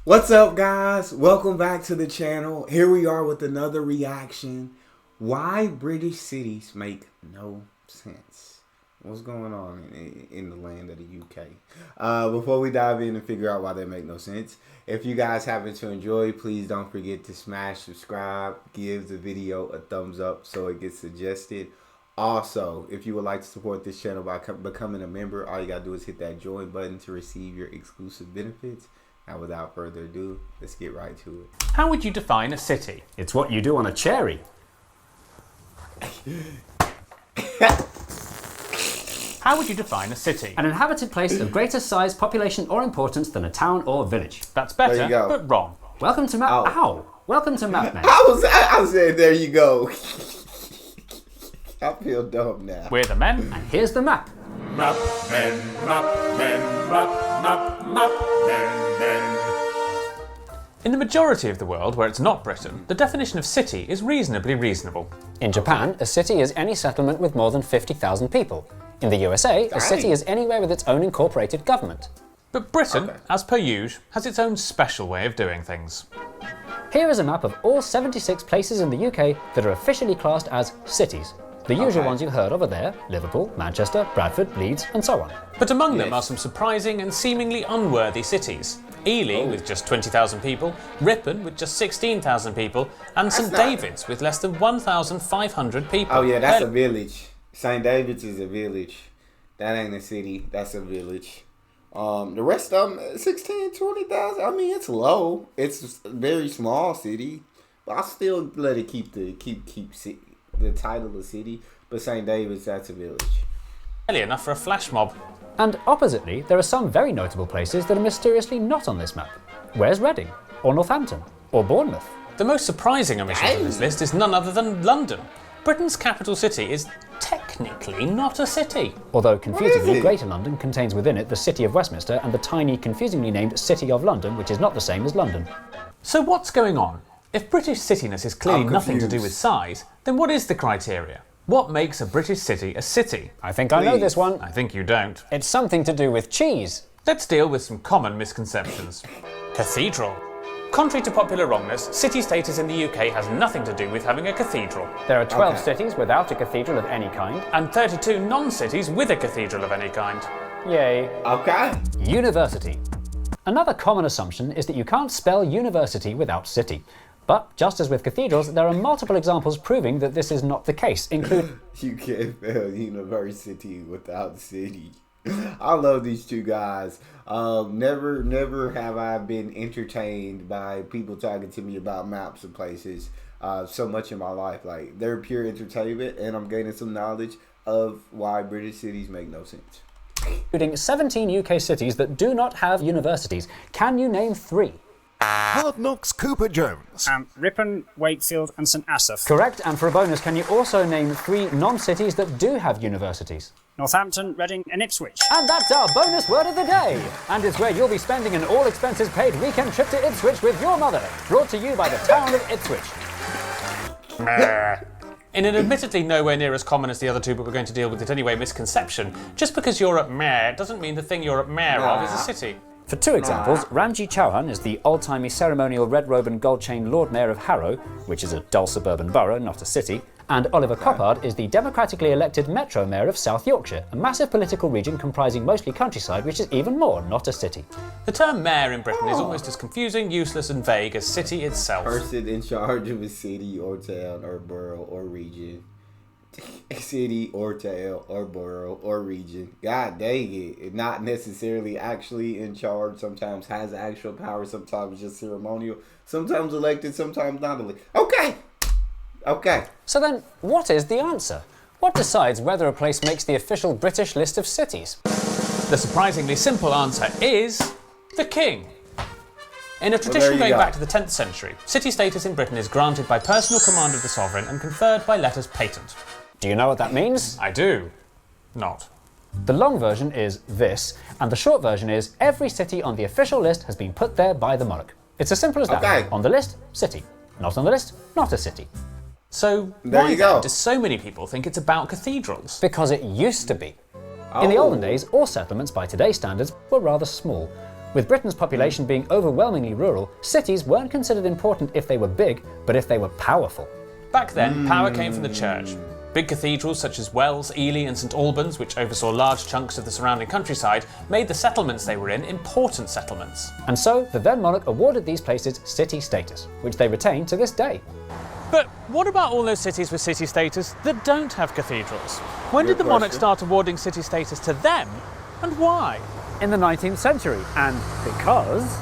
What's up, guys? Welcome back to the channel. Here we are with another reaction. Why British cities make no sense. What's going on in the land of the UK? Before we dive in and figure out why they make no sense, if you guys happen to enjoy, please don't forget to smash subscribe, give the video a thumbs up so it gets suggested. Also, if you would like to support this channel by becoming a member, all you gotta do is hit that join button to receive your exclusive benefits. Now, without further ado, let's get right to it. How would you define a city? It's what you do on a cherry. How would you define a city? An inhabited place of greater size, population, or importance than a town or village. That's better, There you go. but wrong. Welcome to Map. Ow. Welcome to Map Man. I said, there you go. I feel dumb now. We're the men. And here's the map. Map men, map men, map men. In the majority of the world where it's not Britain, the definition of city is reasonably reasonable. In Japan, a city is any settlement with more than 50,000 people. In the USA, a city is anywhere with its own incorporated government. But Britain, as per usual, has its own special way of doing things. Here is a map of all 76 places in the UK that are officially classed as cities. The usual ones you've heard of are there: Liverpool, Manchester, Bradford, Leeds, and so on. But among them are some surprising and seemingly unworthy cities. Ely with just 20,000 people, Ripon with just 16,000 people, and St David's with less than 1,500 people. Oh yeah, that's a village. St. David's is a village. That ain't a city, that's a village. The rest of them, 16, 20,000. I mean, it's low. It's a very small city, but I still let it keep the title of city. But St. David's, that's a village. Barely enough for a flash mob. And oppositely, there are some very notable places that are mysteriously not on this map. Where's Reading? Or Northampton? Or Bournemouth? The most surprising omission on this list is none other than London. Britain's capital city is technically not a city. Although confusingly, Greater London contains within it the City of Westminster and the tiny, confusingly named City of London, which is not the same as London. So what's going on? If British cityness is clearly nothing to do with size, then what is the criteria? What makes a British city a city? I think I know this one. I think you don't. It's something to do with cheese. Let's deal with some common misconceptions. Cathedral. Contrary to popular wrongness, city status in the UK has nothing to do with having a cathedral. There are 12 cities without a cathedral of any kind. And 32 non-cities with a cathedral of any kind. Yay. Okay. University. Another common assumption is that you can't spell university without city. But just as with cathedrals, there are multiple examples proving that this is not the case, include... You can't spell university without city. I love these two guys. Never have I been entertained by people talking to me about maps of places so much in my life. Like, they're pure entertainment, and I'm gaining some knowledge of why British cities make no sense. Including 17 UK cities that do not have universities. Can you name 3? Hard Knocks Cooper Jones. Ripon, Wakefield and St Asaph. Correct, and for a bonus, can you also name 3 non-cities that do have universities? Northampton, Reading and Ipswich. And that's our bonus word of the day! And it's where you'll be spending an all-expenses-paid weekend trip to Ipswich with your mother. Brought to you by the town of Ipswich. In an admittedly nowhere near as common as the other two, but we're going to deal with it anyway, misconception. Just because you're at Mare doesn't mean the thing you're at Mare of is a city. For 2 examples, Ramji Chauhan is the old-timey ceremonial red robe and gold chain Lord Mayor of Harrow, which is a dull suburban borough, not a city, and Oliver Coppard is the democratically elected Metro Mayor of South Yorkshire, a massive political region comprising mostly countryside, which is even more not a city. The term mayor in Britain is almost as confusing, useless and vague as city itself. Person in charge of a city or town or borough or region. City or town or borough or region. God dang it. Not necessarily actually in charge. Sometimes has actual power. Sometimes just ceremonial. Sometimes elected. Sometimes not elected. Okay. So then, what is the answer? What decides whether a place makes the official British list of cities? The surprisingly simple answer is the king. In a tradition going back to the 10th century, city status in Britain is granted by personal command of the sovereign and conferred by letters patent. Do you know what that means? I do. Not. The long version is this, and the short version is every city on the official list has been put there by the monarch. It's as simple as that. On the list, city. Not on the list, not a city. So why then do so many people think it's about cathedrals? Because it used to be. In the olden days, all settlements by today's standards were rather small, With Britain's population being overwhelmingly rural, cities weren't considered important if they were big, but if they were powerful. Back then, power came from the church. Big cathedrals such as Wells, Ely and St Albans, which oversaw large chunks of the surrounding countryside, made the settlements they were in important settlements. And so, the then monarch awarded these places city status, which they retain to this day. But what about all those cities with city status that don't have cathedrals? When did the monarch start awarding city status to them, and why? In the 19th century, and because...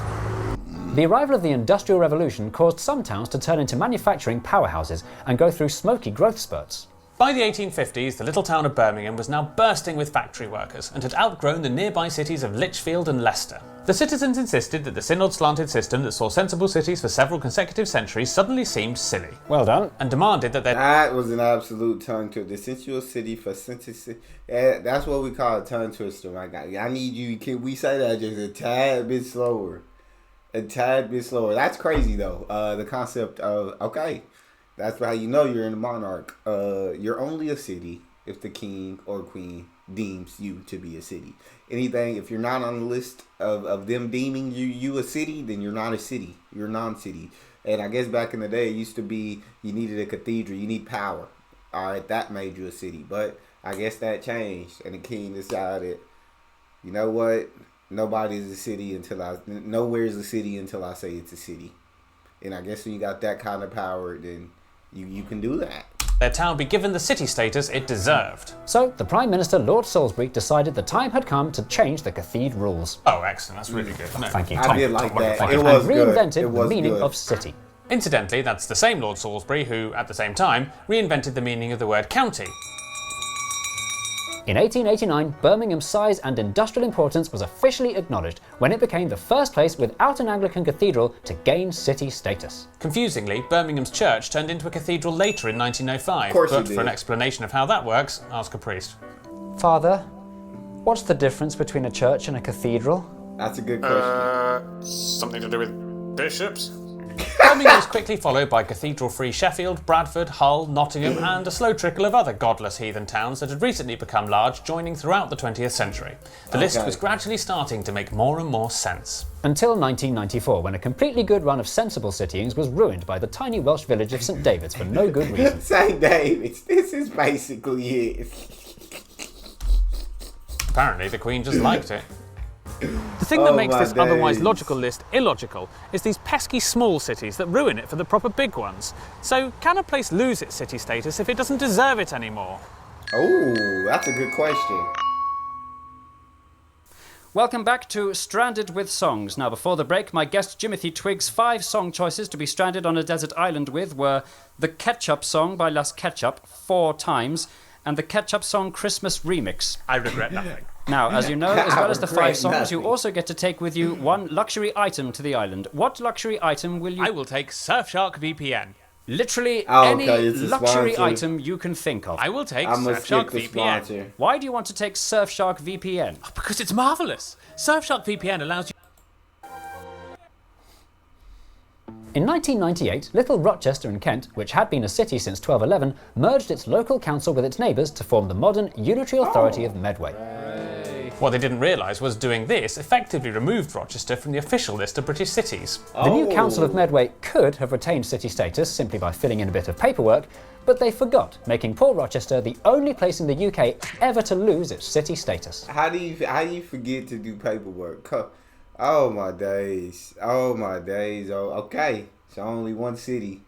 The arrival of the Industrial Revolution caused some towns to turn into manufacturing powerhouses and go through smoky growth spurts. By the 1850s, the little town of Birmingham was now bursting with factory workers and had outgrown the nearby cities of Lichfield and Leicester. The citizens insisted that the synod-slanted system that saw sensible cities for several consecutive centuries suddenly seemed silly. Well done. And demanded that That was an absolute tongue twister. The sensual city for sensitive. That's what we call a tongue twister, my guy. I need you. Can we say that just a tad bit slower? A tad bit slower. That's crazy, though. The concept of, okay, that's how you know you're in a monarch. You're only a city if the king or queen deems you to be a city. Anything, if you're not on the list of them deeming you a city, then you're not a city. You're non-city. And I guess back in the day, it used to be you needed a cathedral. You need power. All right, that made you a city. But I guess that changed. And the king decided, you know what? Nobody's a city nowhere's a city until I say it's a city. And I guess when you got that kind of power, then you can do that. their town be given the city status it deserved. So the Prime Minister Lord Salisbury decided the time had come to change the cathedral rules. Oh, excellent. That's really good. No. Thank you. I did like that. Thank It you. was And good. reinvented It was the meaning good. of city. Incidentally, that's the same Lord Salisbury who, at the same time, reinvented the meaning of the word county. In 1889, Birmingham's size and industrial importance was officially acknowledged when it became the first place without an Anglican cathedral to gain city status. Confusingly, Birmingham's church turned into a cathedral later in 1905, Of course it but did. for an explanation of how that works, ask a priest. Father, what's the difference between a church and a cathedral? That's a good question. Something to do with bishops? Birmingham was quickly followed by cathedral-free Sheffield, Bradford, Hull, Nottingham and a slow trickle of other godless heathen towns that had recently become large, joining throughout the 20th century. The list was gradually starting to make more and more sense. Until 1994, when a completely good run of sensible cityings was ruined by the tiny Welsh village of St David's for no good reason. St. David's. This is basically it. Apparently, the Queen just liked it. The thing that Oh makes my this otherwise days. logical list illogical is these pesky small cities that ruin it for the proper big ones. So, can a place lose its city status if it doesn't deserve it anymore? Oh, that's a good question. Welcome back to Stranded with Songs. Now, before the break, my guest Jimothy Twiggs' 5 song choices to be stranded on a desert island with were the Ketchup song by Las Ketchup 4 times and the Ketchup song Christmas Remix. I regret nothing. Now, as you know, as well as the 5 Regret songs, you nothing. also get to take with you one luxury item to the island. What luxury item will you... I will take Surfshark VPN. Literally Oh, any okay, it's a luxury sponsor. item you can think of. I will take I'm gonna Surfshark skip the VPN. sponsor. Why do you want to take Surfshark VPN? Because it's marvellous. Surfshark VPN allows you... In 1998, Little Rochester in Kent, which had been a city since 1211, merged its local council with its neighbours to form the modern unitary authority of Medway. What they didn't realise was doing this effectively removed Rochester from the official list of British cities. The new Council of Medway could have retained city status simply by filling in a bit of paperwork, but they forgot, making poor Rochester the only place in the UK ever to lose its city status. How do you forget to do paperwork? Oh my days. Oh my days. Oh, okay. So only one city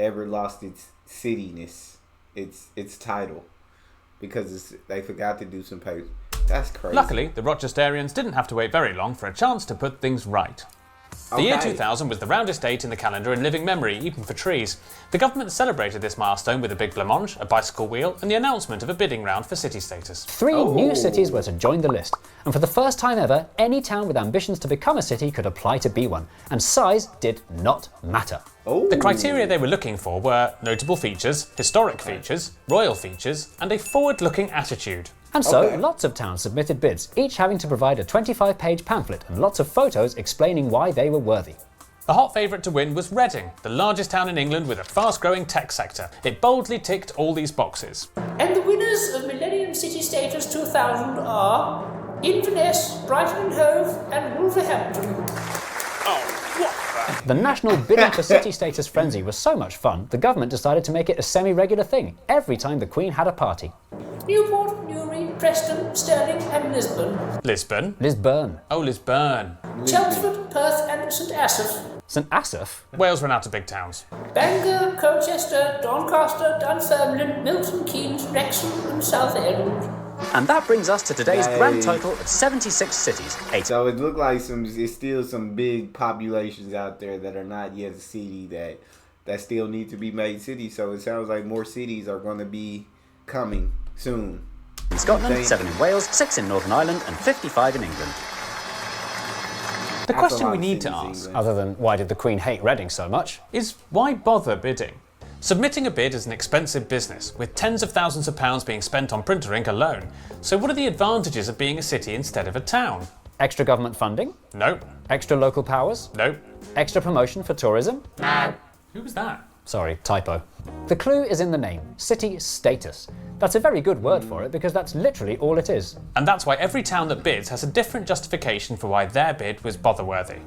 ever lost its cityness, its title, because they forgot to do some paper. That's crazy. Luckily, the Rochesterians didn't have to wait very long for a chance to put things right. The year Okay. 2000 was the roundest date in the calendar in living memory, even for trees. The government celebrated this milestone with a big blancmange, a bicycle wheel, and the announcement of a bidding round for city status. 3 new cities were to join the list, and for the first time ever, any town with ambitions to become a city could apply to be one, and size did not matter. The criteria they were looking for were notable features, historic features, royal features, and a forward-looking attitude. And so, Okay. lots of towns submitted bids, each having to provide a 25-page pamphlet and lots of photos explaining why they were worthy. The hot favourite to win was Reading, the largest town in England with a fast-growing tech sector. It boldly ticked all these boxes. And the winners of Millennium City Status 2000 are Inverness, Brighton and Hove, and Wolverhampton. The national bidding for city status frenzy was so much fun, the government decided to make it a semi-regular thing every time the Queen had a party. Newport, Newry, Preston, Stirling, and Lisbon. Lisbon? Lisburn. Oh, Lisburn. Chelmsford, Perth, and St Asaph. St Asaph? Wales ran out of big towns. Bangor, Colchester, Doncaster, Dunfermline, Milton Keynes, Wrexham, and Southend. And that brings us to today's grand total of 76 cities. So it looked like there's still some big populations out there that are not yet a city that still need to be made cities. So it sounds like more cities are going to be coming soon. In Scotland, 7 in Wales, 6 in Northern Ireland, and 55 in England. The question we need to ask, Other than why did the Queen hate Reading so much, is why bother bidding? Submitting a bid is an expensive business, with tens of thousands of pounds being spent on printer ink alone. So what are the advantages of being a city instead of a town? extra government funding, Nope. extra local powers, Nope. extra promotion for tourism? Who was that? Sorry, typo. The clue is in the name, city status. That's a very good word for it because that's literally all it is. And that's why every town that bids has a different justification for why their bid was bother-worthy.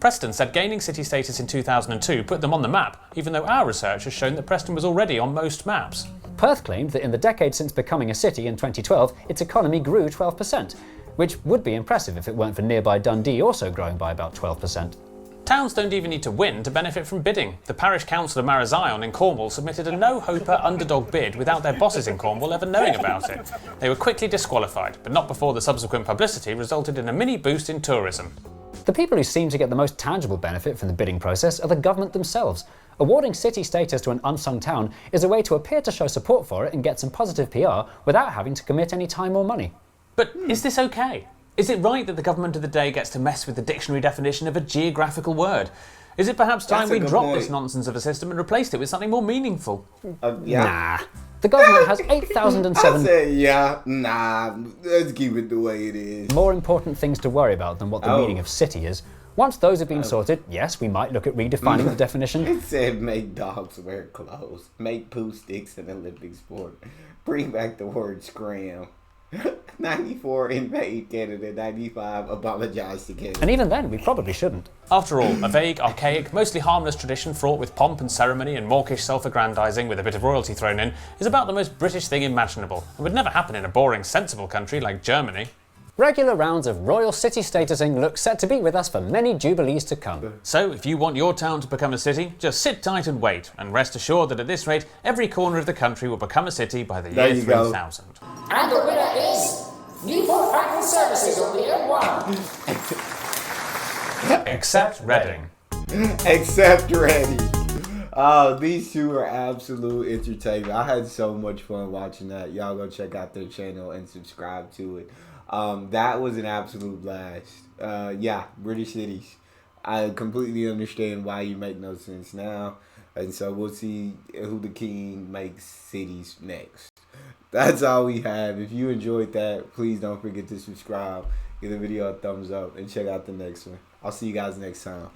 Preston said gaining city status in 2002 put them on the map, even though our research has shown that Preston was already on most maps. Perth claimed that in the decade since becoming a city in 2012, its economy grew 12%, which would be impressive if it weren't for nearby Dundee also growing by about 12%. Towns don't even need to win to benefit from bidding. The parish council of Marazion in Cornwall submitted a no-hoper underdog bid without their bosses in Cornwall ever knowing about it. They were quickly disqualified, but not before the subsequent publicity resulted in a mini boost in tourism. The people who seem to get the most tangible benefit from the bidding process are the government themselves. Awarding city status to an unsung town is a way to appear to show support for it and get some positive PR without having to commit any time or money. But is this okay? Is it right that the government of the day gets to mess with the dictionary definition of a geographical word? Is it perhaps time we drop this nonsense of a system and replaced it with something more meaningful? Nah. The government has 8,007 I say let's keep it the way it is. more important things to worry about than what the meaning of city is. Once those have been sorted, yes, we might look at redefining the definition. It said make dogs wear clothes, make poo sticks an Olympic sport, bring back the word scram. 94 invade Canada, 95 apologize to Canada. And even then, we probably shouldn't. After all, a vague, archaic, mostly harmless tradition fraught with pomp and ceremony and mawkish self-aggrandising with a bit of royalty thrown in is about the most British thing imaginable and would never happen in a boring, sensible country like Germany. Regular rounds of royal city statusing look set to be with us for many jubilees to come. So, if you want your town to become a city, just sit tight and wait, and rest assured that at this rate, every corner of the country will become a city by the year 3000. And the winner is Newport Factory Services on the M1. Except Reading. Except Reading. Oh, these two are absolute entertainment. I had so much fun watching that. Y'all go check out their channel and subscribe to it. That was an absolute blast. Yeah, British cities. I completely understand why you make no sense now. And so we'll see who the king makes cities next. That's all we have. If you enjoyed that, please don't forget to subscribe, give the video a thumbs up, and check out the next one. I'll see you guys next time.